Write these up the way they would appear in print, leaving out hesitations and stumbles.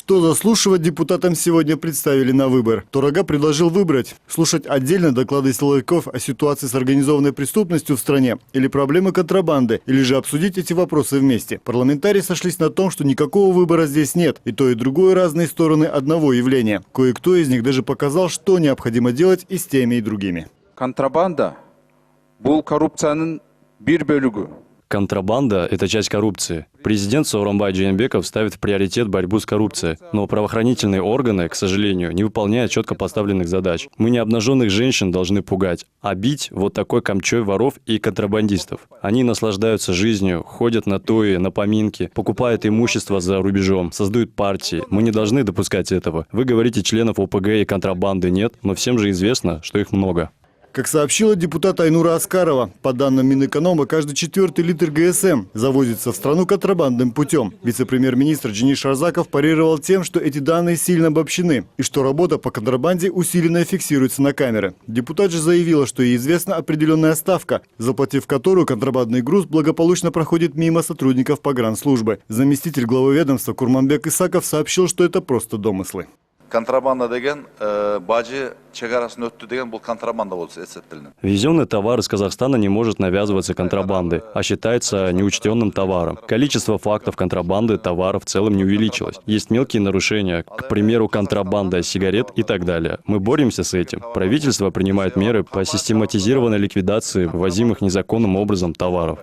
Что заслушивать депутатам сегодня представили на выбор. Турага предложил выбрать: слушать отдельно доклады силовиков о ситуации с организованной преступностью в стране или проблемы контрабанды, или же обсудить эти вопросы вместе. Парламентарии сошлись на том, что никакого выбора здесь нет. И то, и другое разные стороны одного явления. Кое-кто из них даже показал, что необходимо делать и с теми, и другими. Контрабанда – бұл коррупцияның бір бөлігі. Контрабанда – это часть коррупции. Президент Сооронбай Жээнбеков ставит в приоритет борьбу с коррупцией. Но правоохранительные органы, к сожалению, не выполняют четко поставленных задач. Мы необнаженных женщин должны пугать, а бить вот такой камчой воров и контрабандистов. Они наслаждаются жизнью, ходят на тои, на поминки, покупают имущество за рубежом, создают партии. Мы не должны допускать этого. Вы говорите, членов ОПГ и контрабанды нет, но всем же известно, что их много. Как сообщила депутат Айнура Аскарова, по данным Минэконома, каждый 4-й литр ГСМ завозится в страну контрабандным путем. Вице-премьер-министр Денис Шарзаков парировал тем, что эти данные сильно обобщены и что работа по контрабанде усиленно фиксируется на камеры. Депутат же заявила, что ей известна определенная ставка, заплатив которую контрабандный груз благополучно проходит мимо сотрудников погранслужбы. Заместитель главы ведомства Курманбек Исаков сообщил, что это просто домыслы. Контрабанда деген бажы чегарасын өттү деген бұл контрабанда болса эсептелинет. Везенный товар из Казахстана не может навязываться контрабандой, а считается неучтенным товаром. Количество фактов контрабанды товаров в целом не увеличилось. Есть мелкие нарушения, к примеру, контрабанда сигарет и так далее. Мы боремся с этим. Правительство принимает меры по систематизированной ликвидации ввозимых незаконным образом товаров.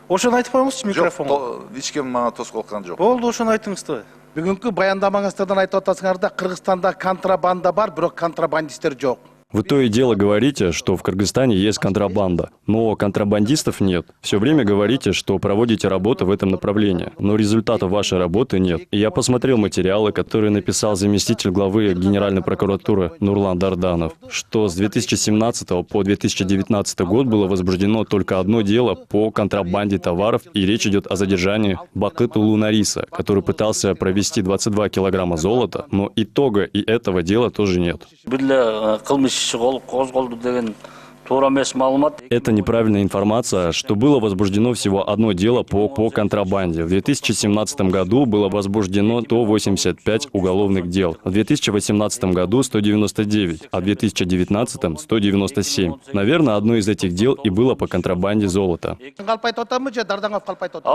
Ошоны айтып коюңузчу микрофонго. Жок, эч ким мага тоскоол кылган жок. Болду, ошону айтыңызды. Бүгүнкү баяндамаңыздардан айтып атасыңар да Кыргызстанда контрабанда бар, бирок контрабандисттер жок. Вы то и дело говорите, что в Кыргызстане есть контрабанда, но контрабандистов нет. Все время говорите, что проводите работу в этом направлении, но результатов вашей работы нет. И я посмотрел материалы, которые написал заместитель главы Генеральной прокуратуры Нурлан Дарданов, что с 2017 по 2019 год было возбуждено только одно дело по контрабанде товаров, и речь идет о задержании Бакыту Лунариса, который пытался провести 22 килограмма золота, но итога и этого дела тоже нет. Это неправильная информация, что было возбуждено всего одно дело по контрабанде. В 2017 году было возбуждено 185 уголовных дел, в 2018 году 199, а в 2019 197. Наверное, одно из этих дел и было по контрабанде золота.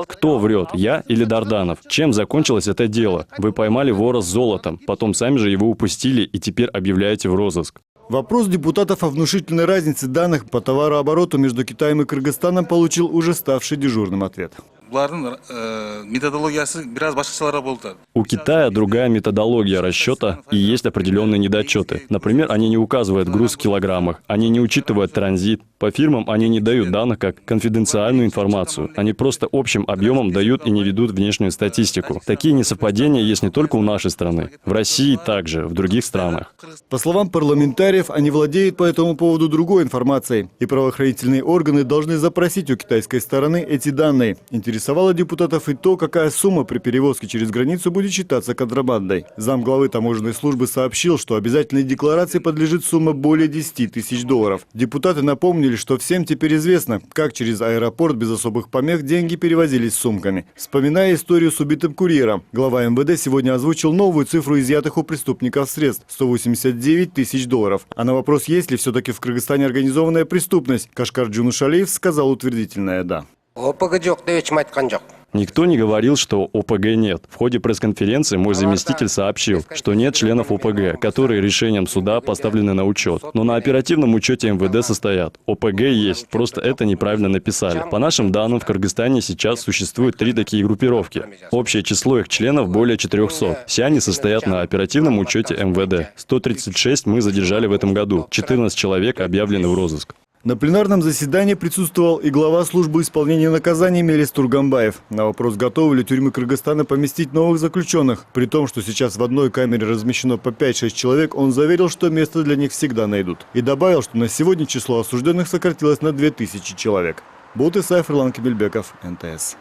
Кто врет, я или Дарданов? Чем закончилось это дело? Вы поймали вора с золотом, потом сами же его упустили и теперь объявляете в розыск. Вопрос депутатов о внушительной разнице данных по товарообороту между Китаем и Кыргызстаном получил уже ставший дежурным ответ. У Китая другая методология расчета и есть определенные недочеты. Например, они не указывают груз в килограммах, они не учитывают транзит. По фирмам они не дают данных как конфиденциальную информацию. Они просто общим объемом дают и не ведут внешнюю статистику. Такие несовпадения есть не только у нашей страны. В России также, в других странах. По словам парламентариев, они владеют по этому поводу другой информацией. И правоохранительные органы должны запросить у китайской стороны эти данные. Интересовало депутатов и то, какая сумма при перевозке через границу будет считаться контрабандой. Замглавы таможенной службы сообщил, что обязательной декларации подлежит сумма более 10 тысяч долларов. Депутаты напомнили, что всем теперь известно, как через аэропорт без особых помех деньги перевозились сумками. Вспоминая историю с убитым курьером, глава МВД сегодня озвучил новую цифру изъятых у преступников средств – 189 тысяч долларов. А на вопрос, есть ли все-таки в Кыргызстане организованная преступность, Кашкар Джунушалиев сказал утвердительное «да». Никто не говорил, что ОПГ нет. В ходе пресс-конференции мой заместитель сообщил, что нет членов ОПГ, которые решением суда поставлены на учет. Но на оперативном учете МВД состоят. ОПГ есть, просто это неправильно написали. По нашим данным, в Кыргызстане сейчас существует 3 такие группировки. Общее число их членов более 400. Все они состоят на оперативном учете МВД. 136 мы задержали в этом году. 14 человек объявлены в розыск. На пленарном заседании присутствовал и глава службы исполнения наказаний Мелис Тургамбаев. На вопрос, готовы ли тюрьмы Кыргызстана поместить новых заключенных, при том, что сейчас в одной камере размещено по 5-6 человек, он заверил, что место для них всегда найдут. И добавил, что на сегодня число осужденных сократилось на 2000 человек. Болт Исаев, Ирлан Кемельбеков, НТС.